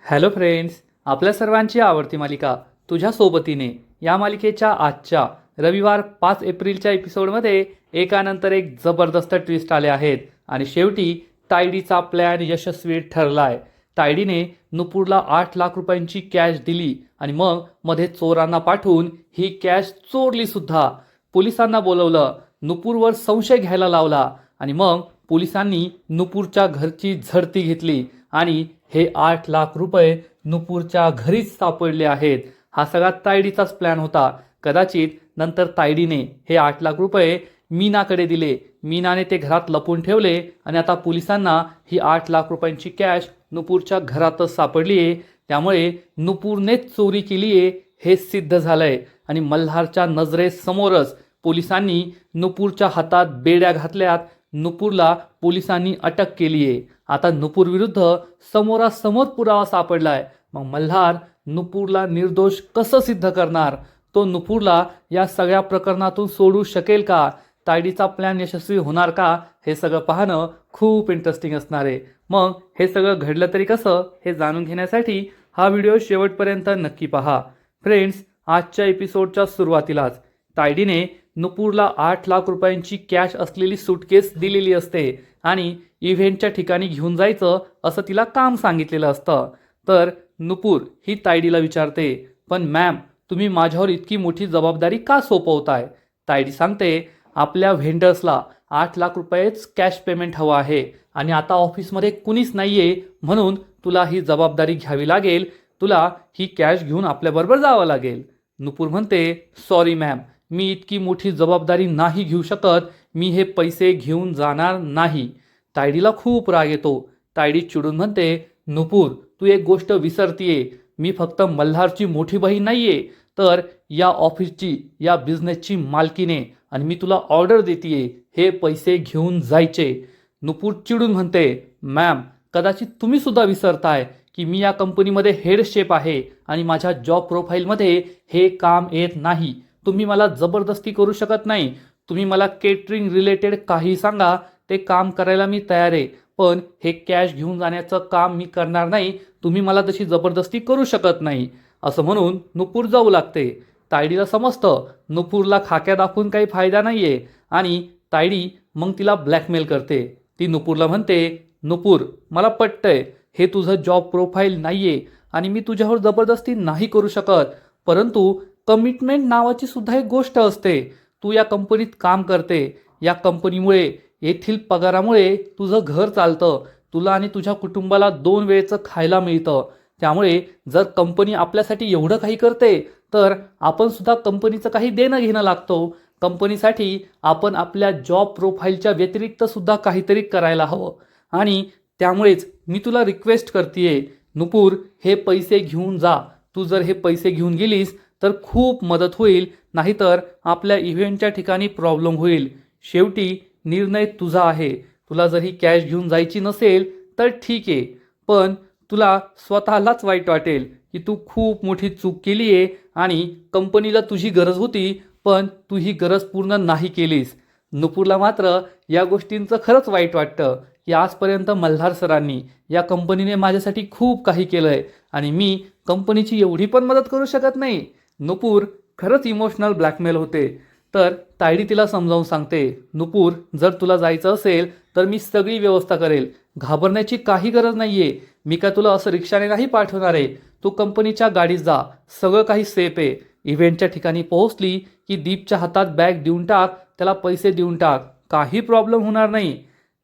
Hello friends, आपल्या सर्वांची आवडती मालिका तुझ्या सोबतीने या मालिकेच्या आजच्या रविवार 5 एप्रिलच्या एपिसोडमध्ये एकानंतर एक जबरदस्त ट्विस्ट आले आहेत आणि शेवटी तायडीचा प्लॅन यशस्वी ठरलाय। तायडीने नुपूरला 8 लाख रुपयांची कॅश दिली आणि मग मध्ये चोरांना पाठवून ही कॅश चोरली सुद्धा। पोलिसांना बोलवलं, नुपूरवर संशय घ्यायला लावला आणि मग पोलिसांनी नुपूरच्या घरची झडती घेतली आणि हे 8 लाख रुपये नुपूरच्या घरीच सापडले आहेत। हा सगळा तायडीचाच प्लॅन होता। कदाचित नंतर तायडीने हे 8 लाख रुपये मीनाकडे दिले, मीनाने ते घरात लपून ठेवले आणि आता पोलिसांना ही 8 लाख रुपयांची कॅश नुपूरच्या घरातच सापडली आहे। त्यामुळे नुपूरनेच चोरी केली आहे हे सिद्ध झालंय आणि मल्हारच्या नजरेसमोरच पोलिसांनी नुपूरच्या हातात बेड्या घातल्यात। नुपूरला पोलिसांनी अटक केली आहे। आता नुपूर विरुद्ध समोरासमोर पुरावा सापडलाय। मग मल्हार नुपूरला निर्दोष कसं सिद्ध करणार? तो नुपूरला या सगळ्या प्रकरणातून सोडू शकेल का? तायडीचा प्लॅन यशस्वी होणार का? हे सगळं पाहणं खूप इंटरेस्टिंग असणार आहे। मग हे सगळं घडलं तरी कसं हे जाणून घेण्यासाठी हा व्हिडिओ शेवटपर्यंत नक्की पहा। फ्रेंड्स, आजच्या एपिसोडच्या सुरुवातीलाच तायडीने नुपूरला 8 लाख रुपयांची कॅश असलेली सूटकेस दिलेली असते आणि इव्हेंटच्या ठिकाणी घेऊन जायचं असं तिला काम सांगितलेलं असतं। तर नुपूर ही तायडीला विचारते, पण मॅम, तुम्ही माझ्यावर इतकी मोठी जबाबदारी का सोपवताय? तायडी सांगते, आपल्या व्हेंडर्सला 8 लाख रुपयेच कॅश पेमेंट हवं आहे आणि आता ऑफिसमध्ये कुणीच नाहीये, म्हणून तुला ही जबाबदारी घ्यावी लागेल। तुला ही कॅश घेऊन आपल्याबरोबर जावं लागेल। नुपूर म्हणते, सॉरी मॅम, मी इतकी मोठी जबाबदारी नाही घेऊ शकत, मी हे पैसे घेऊन जाणार नाही। तायडीला खूप राग येतो। तायडी चिडून म्हणते, नुपूर, तू एक गोष्ट विसरतीये, मी फक्त मल्हारची मोठी बहीण नाहीये, तर या ऑफिसची, या बिझनेसची मालकीने आणि मी तुला ऑर्डर देतीये हे पैसे घेऊन जायचे। नुपूर चिडून म्हणते, मॅम, कदाचित तुम्ही सुद्धा विसरताय की मी या कंपनीमध्ये हेड शेफ आहे आणि माझ्या जॉब प्रोफाईलमध्ये हे काम येत नाही। तुम्ही मला जबरदस्ती करू शकत नाही। तुम्ही मला केटरिंग रिलेटेड काही सांगा, ते काम करायला मी तयार आहे, पण हे कॅश घेऊन जाण्याचं काम मी करणार नाही। तुम्ही मला तशी जबरदस्ती करू शकत नाही। असं म्हणून नुपूर जाऊ लागते। तायडीला समजतं नुपूरला खाक्या दाखवून काही फायदा नाहीये आणि तायडी मग तिला ब्लॅकमेल करते। ती नुपूरला म्हणते, नुपूर, मला पटतंय हे तुझं जॉब प्रोफाईल नाहीये आणि मी तुझ्यावर जबरदस्ती नाही करू शकत, परंतु कमिटमेंट नावाची सुद्धा एक गोष्ट असते। तू या कंपनीत काम करते, या कंपनीमुळे, येथील पगारामुळे तुझं घर चालतं, तुला आणि तुझ्या कुटुंबाला 2 वेळचं खायला मिळतं। त्यामुळे जर कंपनी आपल्यासाठी एवढं काही करते तर आपण सुद्धा कंपनीचं काही देणं घेणं लागतो। कंपनीसाठी आपण आपल्या जॉब प्रोफाईलच्या व्यतिरिक्त सुद्धा काहीतरी करायला हवं आणि त्यामुळेच मी तुला रिक्वेस्ट करतेय, नुपूर, हे पैसे घेऊन जा। तू जर हे पैसे घेऊन गेलीस तर खूप मदत होईल, नाहीतर आपल्या इव्हेंटच्या ठिकाणी प्रॉब्लेम होईल। शेवटी निर्णय तुझा आहे। तुला जर ही कॅश घेऊन जायची नसेल तर ठीक आहे, पण तुला स्वतःलाच वाईट वाटेल की तू खूप मोठी चूक केली आहे आणि कंपनीला तुझी गरज होती, पण तू ही गरज पूर्ण नाही केलीस। नुपूरला मात्र या गोष्टींचं खरंच वाईट वाटतं की आजपर्यंत मल्हार सरांनी, या कंपनीने माझ्यासाठी खूप काही केलंय आणि मी कंपनीची एवढी पण मदत करू शकत नाही। नुपूर खरंच इमोशनल ब्लॅकमेल होते। तर तायडी तिला समजावून सांगते, नुपूर, जर तुला जायचं असेल तर मी सगळी व्यवस्था करेल, घाबरण्याची काही गरज नाहीये। मी काय तुला असं रिक्षाने नाही पाठवणार आहे, तू कंपनीच्या गाडीत जा, सगळं काही सेफ आहे। इव्हेंटच्या ठिकाणी पोहोचली की दीपच्या हातात बॅग देऊन टाक, त्याला पैसे देऊन टाक, काही प्रॉब्लेम होणार नाही।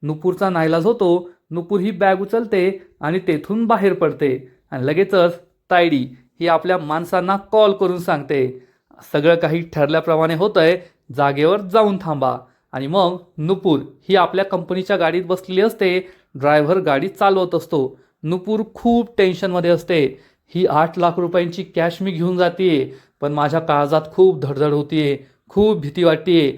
नुपूरचा नाईलाज होतो। नुपूर ही बॅग उचलते आणि तेथून बाहेर पडते आणि लगेचच तायडी ही आपल्या माणसांना कॉल करून सांगते, सगळं काही ठरल्याप्रमाणे होतंय, जागेवर जाऊन थांबा। आणि मग नुपूर ही आपल्या कंपनीच्या गाडीत बसलेली असते। ड्रायव्हर गाडी चालवत असतो। नुपूर खूप टेन्शनमध्ये असते। ही 8 लाख रुपयांची कॅश मी घेऊन जातीये, पण माझ्या काळजात खूप धडधड होतीये, खूप भीती वाटतेय।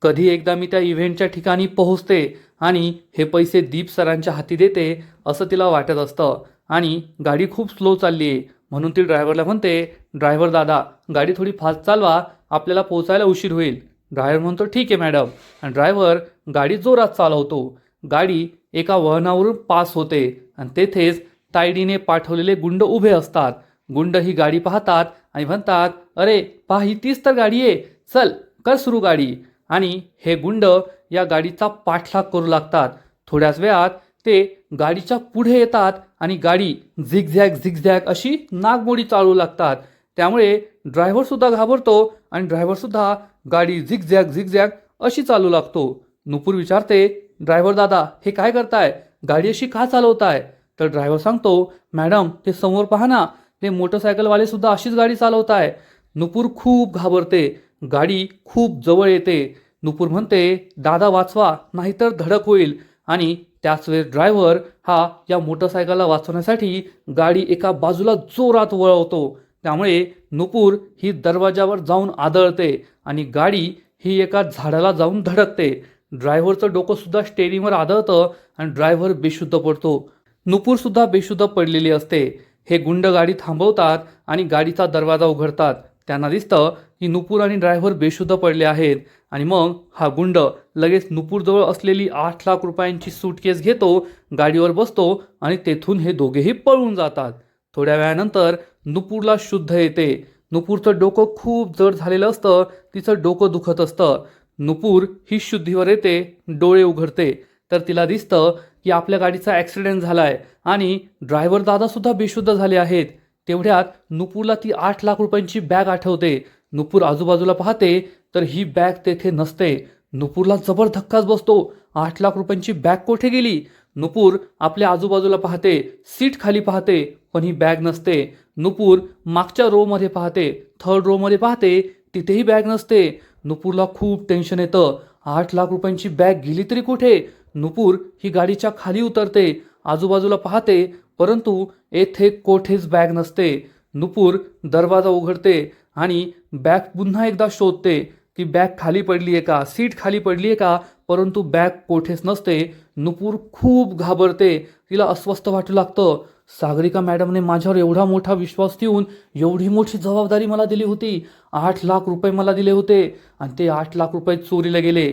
कधी एकदा मी त्या इव्हेंटच्या ठिकाणी पोहोचते आणि हे पैसे दीप सरांच्या हाती देते असं तिला वाटत असतं आणि गाडी खूप स्लो चालली आहे, म्हणून ती ड्रायव्हरला म्हणते, ड्रायव्हर दादा, गाडी थोडी फास्ट चालवा, आपल्याला पोहोचायला उशीर होईल। ड्रायव्हर म्हणतो, ठीक आहे मॅडम, आणि ड्रायव्हर गाडी जोरात चालवतो। गाडी एका वळणावरून पास होते आणि तेथेच तायडीने पाठवलेले गुंड उभे असतात. गुंड ही गाडी पाहतात आणि म्हणतात, अरे पहा, ही तीच तर गाडी आहे, चल कर सुरू गाडी. आणि हे गुंड या गाडीचा पाठलाग करू लागतात. थोड्याच वेळात ते गाडीच्या पुढे येतात आणि गाडी झिगझॅग झिगझॅग अशी नागमोडी चालू लागतात. त्यामुळे ड्रायव्हर सुद्धा घाबरतो आणि ड्रायव्हर सुद्धा गाडी झिगझॅग झिगझॅग अशी चालू लागतो. नुपूर विचारते, ड्रायव्हर दादा हे काय करताय, गाडी अशी का चालवताय? तर ड्रायव्हर सांगतो, मॅडम ते समोर पहा ना, ते मोटरसायकलवाले सुद्धा अशीच गाडी चालवताय. नुपूर खूप घाबरते. गाडी खूप जवळ येते. नुपूर म्हणते, दादा वाचवा नाहीतर धडक होईल. आणि त्याच वेळेस ड्रायव्हर हा या मोटरसायकलला वाचवण्यासाठी गाडी एका बाजूला जोरात वळवतो. त्यामुळे नुपूर ही दरवाजावर जाऊन आदळते आणि गाडी ही एका झाडाला जाऊन धडकते. ड्रायव्हरचं डोकं सुद्धा स्टेअरिंगवर आदळतं आणि ड्रायव्हर बेशुद्ध पडतो. नुपूर सुद्धा बेशुद्ध पडलेली असते. हे गुंड गाडी थांबवतात आणि गाडीचा दरवाजा उघडतात. त्यांना दिसतं की नुपूर आणि ड्रायव्हर बेशुद्ध पडले आहेत. आणि मग हा गुंड लगेच नुपूरजवळ असलेली 8 लाख रुपयांची सूटकेस घेतो, गाडीवर बसतो आणि तेथून हे दोघेही पळून जातात. थोड्या वेळानंतर नुपूरला शुद्ध येते. नुपूरचं डोकं खूप जड झालेलं असतं, तिचं डोकं दुखत असतं. नुपूर ही शुद्धीवर येते, डोळे उघडते तर तिला दिसतं की आपल्या गाडीचा ॲक्सिडेंट झाला आहे आणि ड्रायव्हर दादासुद्धा बेशुद्ध झाले आहेत. तेवढ्यात नुपूरला ती 8 लाख रुपयांची बॅग आठवते. नुपूर आजूबाजूला पाहते तर ही बॅग तेथे नसते. नुपूरला जबर धक्काच बसतो. 8 लाख रुपयांची बॅग कोठे गेली? नुपूर आपल्या आजूबाजूला पाहते, सीट खाली पाहते, पण ही बॅग नसते. नुपूर मागच्या रोमध्ये पाहते, 3rd रोमध्ये पाहते, तिथेही बॅग नसते. नुपूरला खूप टेन्शन येतं. 8 लाख रुपयांची बॅग गेली तरी कुठे? नुपूर ही गाडीच्या खाली उतरते, आजूबाजूला पाहते, परंतु येथे कोठेच बॅग नसते. नुपूर दरवाजा उघडते आणि बॅग पुन्हा एकदा शोधते की बॅग खाली पडली आहे का, सीट खाली पडली आहे का, परंतु बॅग कोठेच नसते. नुपूर खूप घाबरते. तिला अस्वस्थ वाटू लागतं. सागरिका मॅडमने माझ्यावर एवढा मोठा विश्वास ठेवून एवढी मोठी जबाबदारी मला दिली होती. 8 लाख रुपये मला दिले होते आणि ते 8 लाख रुपये चोरीला गेले.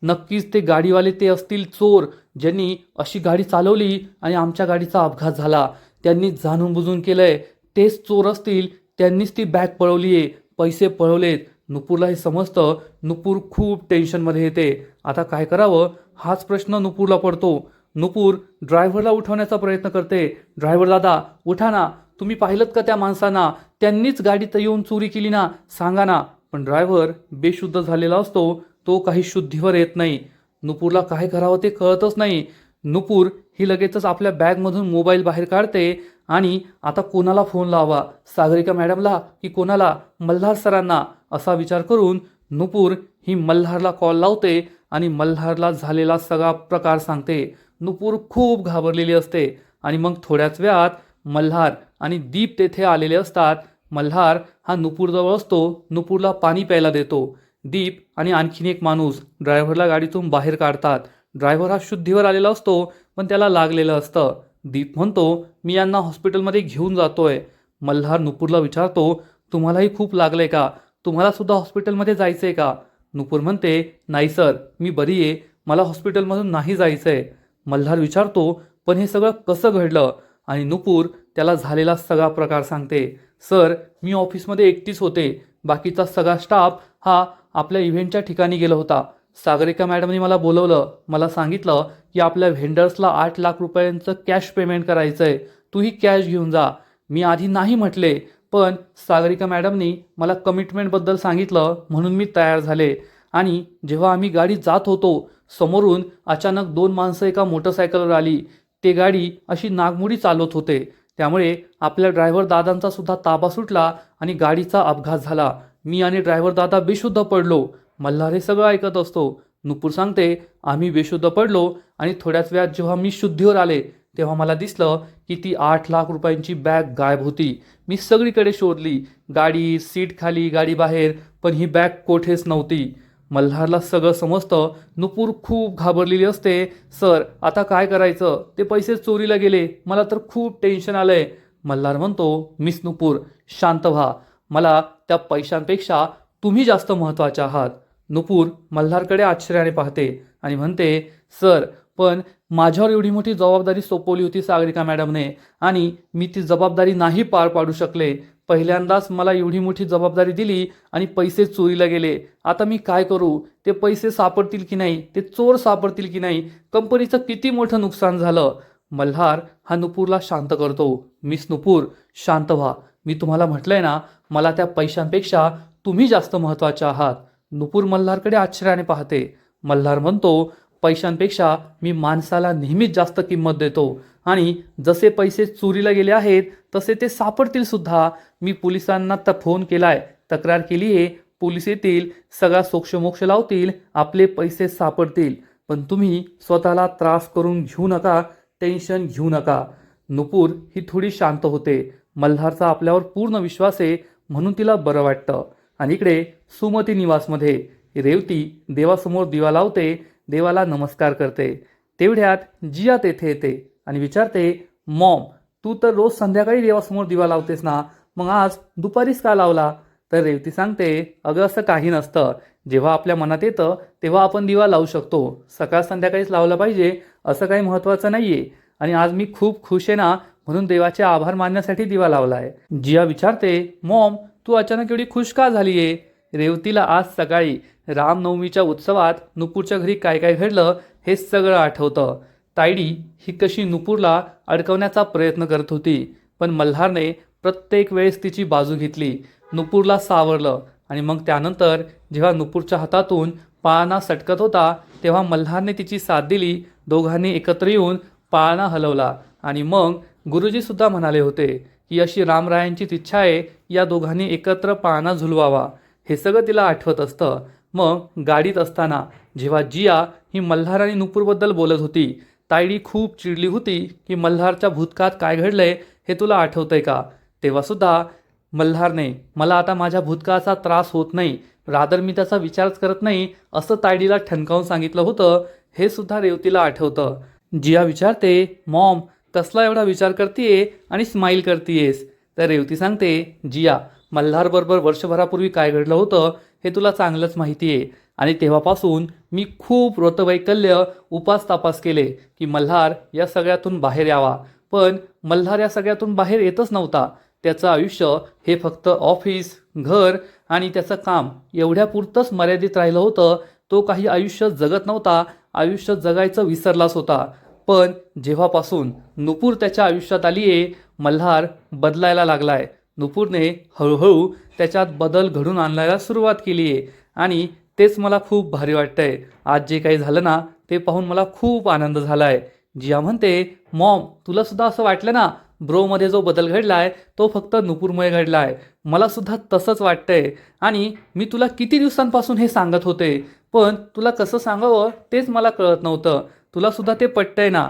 नक्कीच ते गाडीवाले ते असतील चोर, ज्यांनी अशी गाडी चालवली आणि आमच्या गाडीचा अपघात झाला. त्यांनी जाणून बुजून केलंय. तेच चोर असतील, त्यांनीच ती बॅग पळवली आहे, पैसे पळवलेत. नुपूरला हे समजतं. नुपूर खूप टेन्शनमध्ये येते. आता काय करावं हाच प्रश्न नुपूरला पडतो. नुपूर ड्रायव्हरला उठवण्याचा प्रयत्न करते. ड्रायव्हर दादा उठा ना, तुम्ही पाहिलं का त्या माणसांना, त्यांनीच गाडीत येऊन चोरी केली ना, सांगा ना. पण ड्रायव्हर बेशुद्ध झालेला असतो, तो काही शुद्धीवर येत नाही. नुपूरला काय करावं ते कळतच नाही. नुपूर ही लगेचच आपल्या बॅगमधून मोबाईल बाहेर काढते आणि आता कोणाला फोन लावा, सागरिका मॅडमला की कोणाला, मल्हार सरांना, असा विचार करून नुपूर ही मल्हारला कॉल लावते आणि मल्हारला झालेला सगळा प्रकार सांगते. नुपूर खूप घाबरलेली असते. आणि मग थोड्याच वेळात मल्हार आणि दीप तेथे आलेले असतात. मल्हार हा नुपूरजवळ असतो, नुपूरला पाणी प्यायला देतो. दीप आणि आणखीन एक माणूस ड्रायव्हरला गाडीतून बाहेर काढतात. ड्रायव्हर हा शुद्धीवर आलेला असतो, पण त्याला लागलेलं असतं. दीप म्हणतो, मी यांना हॉस्पिटलमध्ये घेऊन जातोय. मल्हार नुपूरला विचारतो, तुम्हालाही खूप लागलंय का, तुम्हाला सुद्धा हॉस्पिटलमध्ये जायचंय का? नुपूर म्हणते, नाही सर, मी बरी आहे, मला हॉस्पिटलमधून नाही जायचंय. मल्हार विचारतो, पण हे सगळं कसं घडलं? आणि नुपूर त्याला झालेला सगळा प्रकार सांगते. सर, मी ऑफिसमध्ये एकटीच होते, बाकीचा सगळा स्टाफ हा आपल्या इव्हेंटच्या ठिकाणी गेला होता. सागरिका मॅडमने मला बोलवलं, मला सांगितलं की आपल्या व्हेंडर्सला 8 लाख रुपयांचं कॅश पेमेंट करायचं आहे, तूही कॅश घेऊन जा. मी आधी नाही म्हटले, पण सागरिका मॅडमनी मला कमिटमेंटबद्दल सांगितलं म्हणून मी तयार झाले. आणि जेव्हा आम्ही गाडी जात होतो, समोरून अचानक 2 माणसं एका मोटरसायकलवर आली. ते गाडी अशी नागमोडी चालवत होते. त्यामुळे आपल्या ड्रायव्हर दादांचा सुद्धा ताबा सुटला आणि गाडीचा अपघात झाला. मी आणि ड्रायव्हर दादा बेशुद्ध पडलो. मल्हार हे सगळं ऐकत असतो. नुपूर सांगते, आम्ही बेशुद्ध पडलो आणि थोड्याच वेळात जेव्हा मी शुद्धीवर आले तेव्हा मला दिसलं की ती 8 लाख रुपयांची बॅग गायब होती. मी सगळीकडे शोधली, गाडी, सीट खाली, गाडी बाहेर, पण ही बॅग कोठेच नव्हती. मल्हारला सगळं समजतं. नुपूर खूप घाबरलेली असते. सर, आता काय करायचं, ते पैसे चोरीला गेले, मला तर खूप टेन्शन आलंय. मल्हार म्हणतो, मिस नुपूर शांत व्हा, मला त्या पैशांपेक्षा तुम्ही जास्त महत्त्वाचे आहात. नुपूर मल्हारकडे आश्चर्याने पाहते आणि म्हणते, सर, पण माझ्यावर एवढी मोठी जबाबदारी सोपवली होती सागरिका मॅडमने आणि मी ती जबाबदारी नाही पार पाडू शकले. पहिल्यांदाच मला एवढी मोठी जबाबदारी दिली आणि पैसे चोरीला गेले. आता मी काय करू? ते पैसे सापडतील की नाही? ते चोर सापडतील की नाही? कंपनीचं किती मोठं नुकसान झालं. मल्हार हा नुपूरला शांत करतो. मिस नुपूर, शांत व्हा. मी तुम्हाला म्हटलंय ना, मला त्या पैशांपेक्षा तुम्ही जास्त महत्त्वाच्या आहात. नुपूर मल्हारकडे आश्चर्याने पाहते. मल्हार म्हणतो, पैशांपेक्षा मी माणसाला नेहमीच जास्त किंमत देतो आणि जसे पैसे चोरीला गेले आहेत तसे ते सापडतील सुद्धा. मी पोलिसांना फोन केलाय, तक्रार केली आहे. पोलीस येतील, सगळा सोक्षमोक्ष लावतील, आपले पैसे सापडतील. पण तुम्ही स्वतःला त्रास करून घेऊ नका, टेन्शन घेऊ नका. नुपूर ही थोडी शांत होते. मल्हारचा आपल्यावर पूर्ण विश्वास आहे म्हणून तिला बरं वाटतं. आणि इकडे सुमती निवासमध्ये रेवती देवासमोर दिवा लावते, देवाला नमस्कार करते. तेवढ्यात जिया तेथे येते आणि विचारते, मॉम, तू तर रोज संध्याकाळी देवासमोर दिवा लावतेस ना, मग आज दुपारीच का लावला? तर रेवती सांगते, अगं असं काही नसतं. जेव्हा आपल्या मनात येतं तेव्हा आपण दिवा लावू शकतो. सकाळ संध्याकाळीच लावला पाहिजे असं काही महत्त्वाचं नाहीये. आणि आज मी खूप खुश आहे ना, म्हणून देवाचे आभार मानण्यासाठी दिवा लावलाय. जिया विचारते, मॉम, तू अचानक एवढी खुश का झालीये? रेवतीला आज सकाळी रामनवमीच्या उत्सवात नुपूरच्या घरी काय काय घडलं हे सगळं आठवतं. तायडी ही कशी नुपूरला अडकवण्याचा प्रयत्न करत होती, पण मल्हारने प्रत्येक वेळेस तिची बाजू घेतली. नुपूरला सावरलं आणि मग त्यानंतर जेव्हा नुपूरच्या हातातून पाळणा सटकत होता तेव्हा मल्हारने तिची साथ दिली. दोघांनी एकत्र येऊन पाळणा हलवला आणि मग गुरुजीसुद्धा म्हणाले होते की अशी रामरायांचीच इच्छा आहे, या दोघांनी एकत्र पाळणा झुलवावा. हे सगळं तिला आठवत असतं. मग गाडीत असताना जेव्हा जिया ही मल्हार आणि नुपूरबद्दल बोलत होती, तायडी खूप चिडली होती की मल्हारच्या भूतकाळात काय घडलंय हे तुला आठवतंय का? तेव्हासुद्धा मल्हारने, मला आता माझ्या भूतकाळाचा त्रास होत नाही, रादर मी त्याचा विचारच करत नाही, असं तायडीला ठणकावून सांगितलं होतं. हे सुद्धा रेवतीला आठवतं. जिया विचारते, मॉम, कसला एवढा विचार करतीये आणि स्माईल करतीयेस? तर रेवती सांगते, जिया, मल्हारबरोबर वर्षभरापूर्वी काय घडलं होतं हे तुला चांगलंच माहिती आहे आणि तेव्हापासून मी खूप व्रतवैकल्य उपास तापास केले की मल्हार या सगळ्यातून बाहेर यावा. पण मल्हार या सगळ्यातून बाहेर येतच नव्हता. त्याचं आयुष्य हे फक्त ऑफिस, घर आणि त्याचं काम एवढ्यापुरतंच मर्यादित राहिलं होतं. तो काही आयुष्य जगत नव्हता, आयुष्य जगायचं विसरलाच होता. पण जेव्हापासून नुपूर त्याच्या आयुष्यात आली आहे, मल्हार बदलायला लागलाय. नुपूरने हळूहळू त्याच्यात बदल घडून आणायला सुरुवात केली आहे आणि तेच मला खूप भारी वाटतंय. आज जे काही झालं ना ते पाहून मला खूप आनंद झाला आहे. जिया म्हणते, मॉम, तुला सुद्धा असं वाटलं ना, ब्रोमध्ये जो बदल घडलाय तो फक्त नुपूरमुळे घडलाय? मला सुद्धा तसंच वाटतंय आणि मी तुला किती दिवसांपासून हे सांगत होते, पण तुला कसं सांगावं तेच मला कळत नव्हतं. तुला सुद्धा ते पटतंय ना?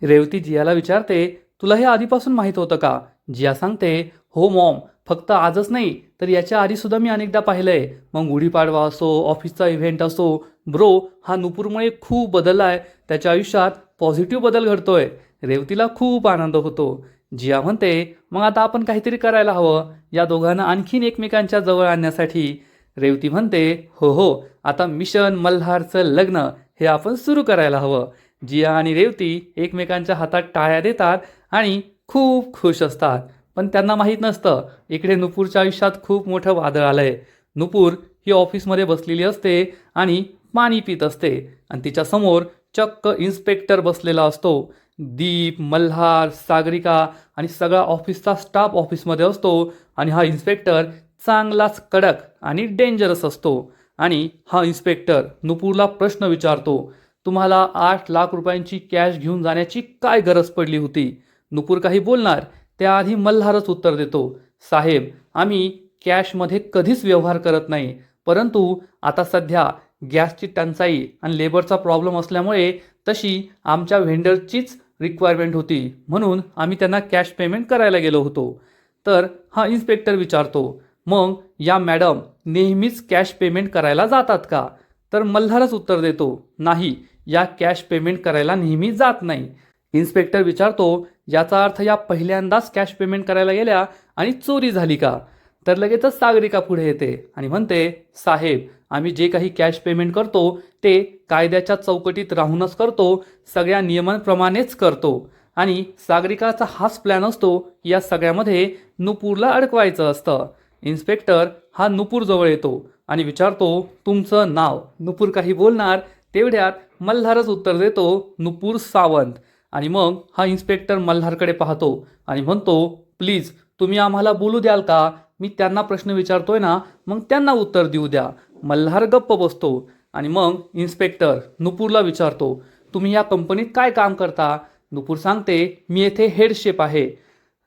रेवती जियाला विचारते, तुला हे आधीपासून माहीत होतं का? जिया सांगते, हो मॉम, फक्त आजच नाही तर याच्या आधीसुद्धा मी अनेकदा पाहिलंय. मग गुढीपाडवा असो, ऑफिसचा इव्हेंट असो, ब्रो हा नुपूरमुळे खूप बदललाय. त्याच्या आयुष्यात पॉझिटिव्ह बदल घडतोय. रेवतीला खूप आनंद होतो. जिया म्हणते, मग आता आपण काहीतरी करायला हवं या दोघांना आणखीन एकमेकांच्या जवळ आणण्यासाठी. रेवती म्हणते, हो हो, आता मिशन मल्हारचं लग्न हे आपण सुरू करायला हवं. जिया आणि रेवती एकमेकांच्या हातात टाळ्या देतात आणि खूप खुश असतात. पण त्यांना माहीत नसतं इकडे नुपूरच्या आयुष्यात खूप मोठं वादळ आलंय. नुपूर ही ऑफिसमध्ये बसलेली असते आणि पाणी पित असते आणि तिच्यासमोर चक्क इन्स्पेक्टर बसलेला असतो. दीप, मल्हार, सागरिका आणि सगळा ऑफिसचा स्टाफ ऑफिसमध्ये असतो आणि हा इन्स्पेक्टर चांगलाच कडक आणि डेंजरस असतो. आणि हा इन्स्पेक्टर नुपूरला प्रश्न विचारतो, तुम्हाला 8 लाख रुपयांची कॅश घेऊन जाण्याची काय गरज पडली होती? नुपूर काही बोलणार त्याआधी मल्हारच उत्तर देतो, साहेब, आम्ही कॅशमध्ये कधीच व्यवहार करत नाही, परंतु आता सध्या गॅसची टंचाई आणि लेबरचा प्रॉब्लेम असल्यामुळे तशी आमच्या व्हेंडरचीच रिक्वायरमेंट होती, म्हणून आम्ही त्यांना कॅश पेमेंट करायला गेलो होतो. तर हा इन्स्पेक्टर विचारतो, मग या मॅडम नेहमीच कॅश पेमेंट करायला जातात का? तर मल्हारच उत्तर देतो, नाही, या कॅश पेमेंट करायला नेहमी जात नाही. इन्स्पेक्टर विचारतो, याचा अर्थ या पहिल्यांदाच कॅश पेमेंट करायला गेल्या आणि चोरी झाली का? तर लगेचच सागरिका पुढे येते आणि म्हणते, साहेब आम्ही जे काही कॅश पेमेंट करतो ते कायद्याच्या चौकटीत राहूनच करतो, सगळ्या नियमांप्रमाणेच करतो. आणि सागरिकाचा हाच प्लॅन असतो की या सगळ्यामध्ये नुपूरला अडकवायचं असतं. इन्स्पेक्टर हा नुपूरजवळ येतो आणि विचारतो, तुमचं नाव? नुपूर काही बोलणार तेवढ्यात मल्हारच उत्तर देतो, नुपूर सावंत. आणि मग हा इन्स्पेक्टर मल्हारकडे पाहतो आणि म्हणतो, प्लीज तुम्ही आम्हाला बोलू द्याल का? मी त्यांना प्रश्न विचारतोय ना, मग त्यांना उत्तर देऊ द्या. मल्हार गप्प बसतो आणि मग इन्स्पेक्टर नुपूरला विचारतो, तुम्ही या कंपनीत काय काम करता? नुपूर सांगते, मी येथे हेड शेफ आहे.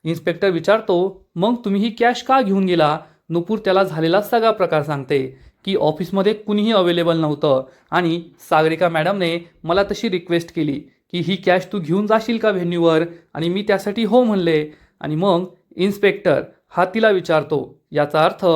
इन्स्पेक्टर विचारतो, मग तुम्ही ही कॅश का घेऊन गेला? नुपूर त्याला झालेला सगळा प्रकार सांगते की ऑफिसमध्ये कुणीही अवेलेबल नव्हतं आणि सागरिका मॅडमने मला तशी रिक्वेस्ट केली की ही कॅश तू घेऊन जाशील का व्हेन्यूवर, आणि मी त्यासाठी हो म्हणले. आणि मग इन्स्पेक्टर हा तिला विचारतो, याचा अर्थ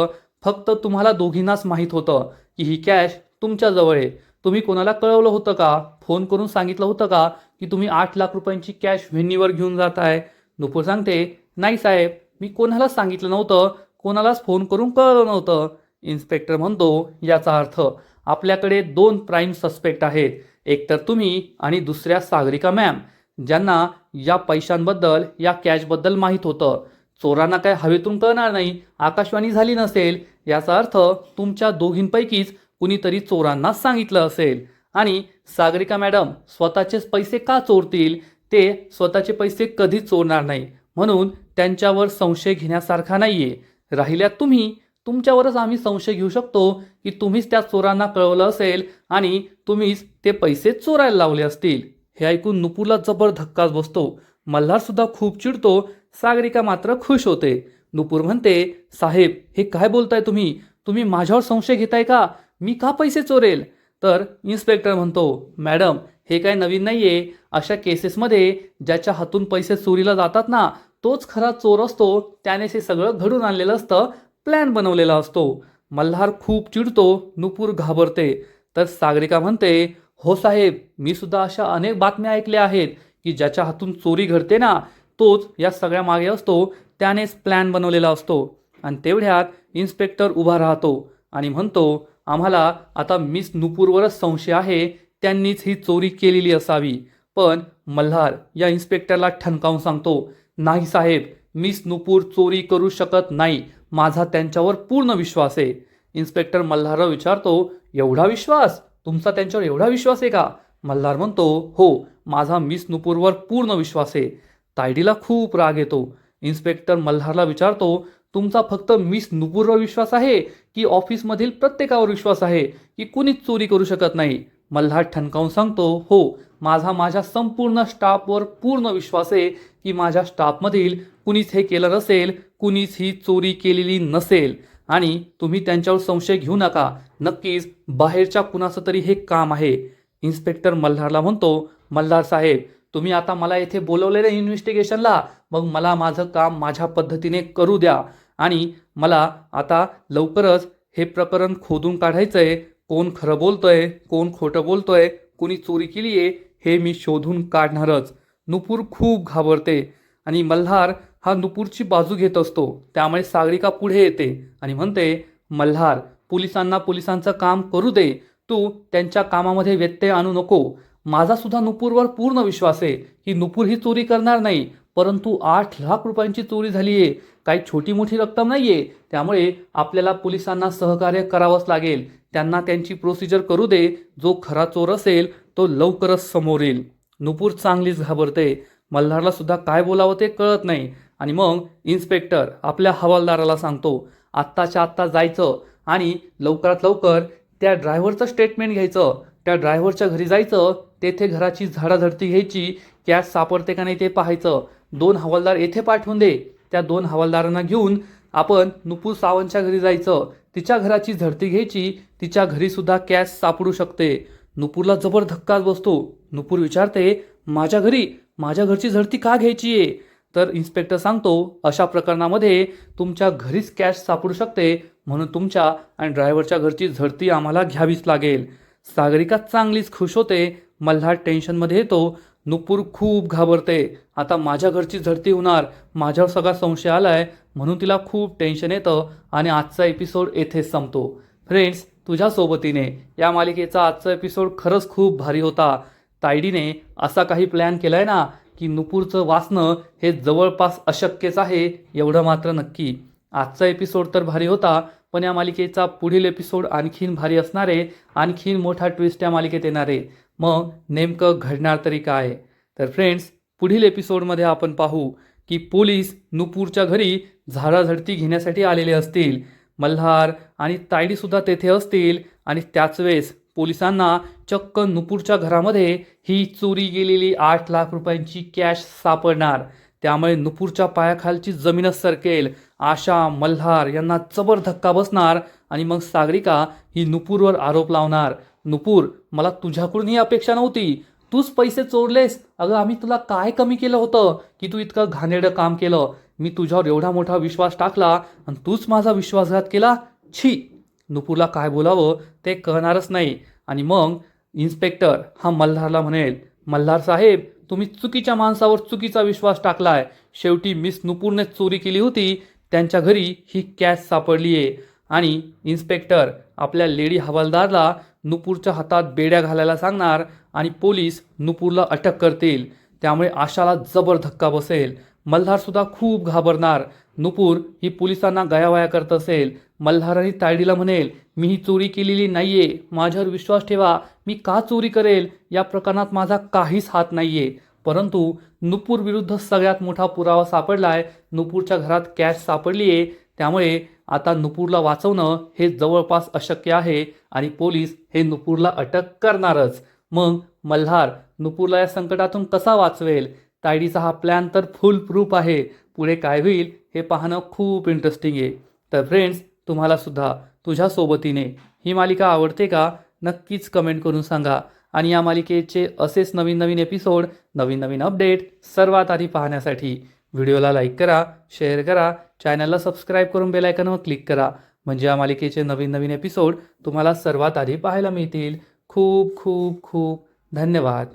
फक्त तुम्हाला दोघींनाच माहीत होतं की ही कॅश तुमच्याजवळ आहे. तुम्ही कोणाला कळवलं होतं का? फोन करून सांगितलं होतं का की तुम्ही 8 लाख रुपयांची कॅश व्हेन्यूवर घेऊन जात आहे? नुपूर सांगते, नाही साहेब, मी कोणालाच सांगितलं नव्हतं, कोणालाच फोन करून कळवलं नव्हतं. इन्स्पेक्टर म्हणतो, याचा अर्थ आपल्याकडे 2 प्राईम सस्पेक्ट आहेत, एक तर तुम्ही आणि दुसऱ्या सागरिका मॅम, ज्यांना या पैशांबद्दल या कॅशबद्दल माहीत होतं. चोरांना काय हवेतून कळणार नाही, आकाशवाणी झाली नसेल, याचा अर्थ तुमच्या दोघींपैकीच कुणीतरी चोरांना सांगितलं असेल. आणि सागरिका मॅडम स्वतःचेच पैसे का चोरतील? ते स्वतःचे पैसे कधीच चोरणार नाही, म्हणून त्यांच्यावर संशय घेण्यासारखा नाहीये. राहिल्यात तुम्ही, तुमच्यावरच आम्ही संशय घेऊ शकतो की तुम्हीच त्या चोरांना कळवलं असेल आणि तुम्हीच ते पैसे चोरायला लावले असतील. हे ऐकून नुपूरला जबर धक्काच बसतो. मल्हार सुद्धा खूप चिडतो, सागरिका मात्र खुश होते. नुपूर म्हणते, साहेब हे काय बोलताय तुम्ही? तुम्ही माझ्यावर संशय घेताय का? मी का पैसे चोरेल? तर इन्स्पेक्टर म्हणतो, मॅडम हे काय नवीन नाहीये. अशा केसेसमध्ये ज्याच्या हातून पैसे चोरीला जातात ना, तोच खरा चोर असतो. त्यानेच हे सगळं घडून आणलेलं असतं, प्लॅन बनवलेला असतो. मल्हार खूप चिडतो, नुपूर घाबरते. तर सागरिका म्हणते, हो साहेब, मी सुद्धा अशा अनेक बातम्या ऐकल्या आहेत की ज्याच्या हातून चोरी घडते ना, तोच या सगळ्या मागे असतो, त्यानेच प्लॅन बनवलेला असतो. आणि तेवढ्यात इन्स्पेक्टर उभा राहतो आणि म्हणतो, आम्हाला आता मिस नुपूरवरच संशय आहे, त्यांनीच ही चोरी केलेली असावी. पण मल्हार या इन्स्पेक्टरला ठणकावून सांगतो, नाही साहेब, मिस नुपूर चोरी करू शकत नाही, माझा त्यांच्यावर पूर्ण विश्वास आहे. इन्स्पेक्टर मल्हारला विचारतो, एवढा विश्वास? तुमचा त्यांच्यावर एवढा विश्वास आहे का? मल्हार म्हणतो, हो, माझा मिस नुपूरवर पूर्ण विश्वास आहे. तायडीला खूप राग येतो. इन्स्पेक्टर मल्हारला विचारतो, तुमचा फक्त मिस नुपूरवर विश्वास आहे की ऑफिसमधील प्रत्येकावर विश्वास आहे की कुणीच चोरी करू शकत नाही? मल्हार ठणकावून सांगतो, हो, माझ्या संपूर्ण स्टाफवर पूर्ण विश्वास आहे की माझ्या स्टाफमधील कुणीच हे केलं नसेल, कुणीच ही चोरी केलेली नसेल. आणि तुम्ही त्यांच्यावर संशय घेऊ नका, नक्कीच बाहेरच्या कुणाचं तरी हे काम आहे. इन्स्पेक्टर मल्हारला म्हणतो, मल्हार साहेब, तुम्ही आता मला येथे बोलवलेलं इन्व्हेस्टिगेशनला, मग मला माझं काम माझ्या पद्धतीने करू द्या. आणि मला आता लवकरच हे प्रकरण खोदून काढायचंय. कोण खरं बोलतोय, कोण खोटं बोलतोय, कोणी चोरी केली आहे, हे मी शोधून काढणारच. नुपूर खूप घाबरते आणि मल्हार हा नुपूरची बाजू घेत असतो. त्यामुळे सागरिका पुढे येते आणि म्हणते, मल्हार, पोलिसांना पोलिसांचं काम करू दे, तू त्यांच्या कामामध्ये व्यत्यय आणू नको. माझा सुद्धा नुपूरवर पूर्ण विश्वास आहे की नुपूर ही चोरी करणार नाही, परंतु 8 लाख रुपयांची चोरी झाली आहे, काही छोटी मोठी रक्कम नाहीये. त्यामुळे आपल्याला पोलिसांना सहकार्य करावंच लागेल. त्यांना त्यांची प्रोसिजर करू दे, जो खरा चोर असेल तो लवकरच समोर येईल. नुपूर चांगलीच घाबरते. मल्हारला सुद्धा काय बोलावं ते कळत नाही. आणि मग इन्स्पेक्टर आपल्या हवालदाराला सांगतो, आत्ताच्या आत्ता जायचं आणि लवकरात लवकर त्या ड्रायव्हरचं स्टेटमेंट घ्यायचं, त्या ड्रायव्हरच्या घरी जायचं, तेथे घराची झाडाझडती घ्यायची, कॅश सापडते का नाही ते पाहायचं. 2 हवालदार येथे पाठवून दे. त्या 2 हवालदारांना घेऊन आपण नुपूर सावंतच्या घरी जायचं, तिच्या घराची झडती घ्यायची, तिच्या घरी सुद्धा कॅश सापडू शकते. नुपूरला जबर धक्काच बसतो. नुपूर विचारते, माझ्या घरी? माझ्या घरची झडती का घ्यायची आहे? तर इन्स्पेक्टर सांगतो, अशा प्रकरणामध्ये तुमच्या घरीच कॅश सापडू शकते, म्हणून तुमच्या आणि ड्रायव्हरच्या घरची झडती आम्हाला घ्यावीच लागेल. सागरिका चांगलीच खुश होते. मल्हार टेन्शनमध्ये येतो नुपूर खूप घाबरते. आता माझ्या घरची झडती होणार, माझ्यावर सगळा संशय आलाय, म्हणून तिला खूप टेन्शन येतं आणि आजचा एपिसोड येथेच संपतो. फ्रेंड्स, तुझ्या सोबतीने या मालिकेचा आजचा एपिसोड खरंच खूप भारी होता. तायडीने असा काही प्लॅन केलाय ना की नुपूरचं वाचणं हे जवळपास अशक्यच आहे, एवढं मात्र नक्की. आजचा एपिसोड तर भारी होता, पण या मालिकेचा पुढील एपिसोड आणखीन भारी असणार आहे. आणखीन मोठा ट्विस्ट या मालिकेत येणार आहे. मग नेमकं घडणार तरी काय? तर फ्रेंड्स, पुढील एपिसोडमध्ये आपण पाहू की पोलीस नुपूरच्या घरी झाडाझडती घेण्यासाठी आलेले असतील. मल्हार आणि तायडीसुद्धा तेथे असतील आणि त्याच वेळेस पोलिसांना चक्क नुपूरच्या घरामध्ये ही चोरी गेलेली 8 लाख रुपयांची कॅश सापडणार. त्यामुळे नुपूरच्या पायाखालची जमीनच सरकेल. आशा, मल्हार यांना जबर धक्का बसणार आणि मग सागरिका ही नुपूरवर आरोप लावणार. नुपूर, मला तुझ्याकडून ही अपेक्षा नव्हती. तूच पैसे चोरलेस. अगं, आम्ही तुला काय कमी केलं होतं की तू इतकं घाणेरडं काम केलं? मी तुझ्यावर एवढा मोठा विश्वास टाकला आणि तूच माझा विश्वासघात केला. छी! नुपूरला काय बोलावं ते कळणारच नाही. आणि मग इन्स्पेक्टर हा मल्हारला म्हणेल, मल्हार साहेब, तुम्ही चुकीच्या माणसावर चुकीचा विश्वास टाकलाय. शेवटी मिस नुपूरने चोरी केली होती, त्यांच्या घरी ही कॅश सापडली आहे. आणि इन्स्पेक्टर आपल्या लेडी हवालदारला नुपूरच्या हातात बेड्या घालायला सांगणार आणि पोलीस नुपूरला अटक करतील. त्यामुळे आशाला जबर धक्का बसेल. मल्हारसुद्धा खूप घाबरणार. नुपूर ही पोलिसांना गयावया करत असेल. मल्हार आणि तायडीला म्हणेल, मी ही चोरी केलेली नाहीये, माझ्यावर विश्वास ठेवा, मी का चोरी करेल, या प्रकरणात माझा काहीच हात नाहीये. परंतु नुपूर विरुद्ध सगळ्यात मोठा पुरावा सापडलाय. नुपूरच्या घरात कॅश सापडली आहे. त्यामुळे आता नुपूरला वाचवणं हे जवळपास अशक्य आहे आणि पोलीस हे नुपूरला अटक करणारच. मग मल्हार नुपूरला या संकटातून कसा वाचवेल? तायडीचा हा प्लॅन तर फुल प्रूफ आहे. पुढे काय होईल हे पाहणं खूप इंटरेस्टिंग आहे. तर फ्रेंड्स, तुम्हाला सुद्धा तुझ्या सोबतीने ही मालिका आवडते का? नक्कीच कमेंट करून सांगा. आणि या मालिकेचे असेच नवीन नवीन एपिसोड, नवीन नवीन अपडेट सर्वात आधी पाहण्यासाठी व्हिडिओला लाईक करा, शेअर करा, चॅनलला सबस्क्राईब करून बेल आयकॉनवर क्लिक करा. म्हणजे या मालिकेचे नवीन नवीन एपिसोड तुम्हाला सर्वात आधी पाहायला मिळतील. खूप खूप खूप धन्यवाद.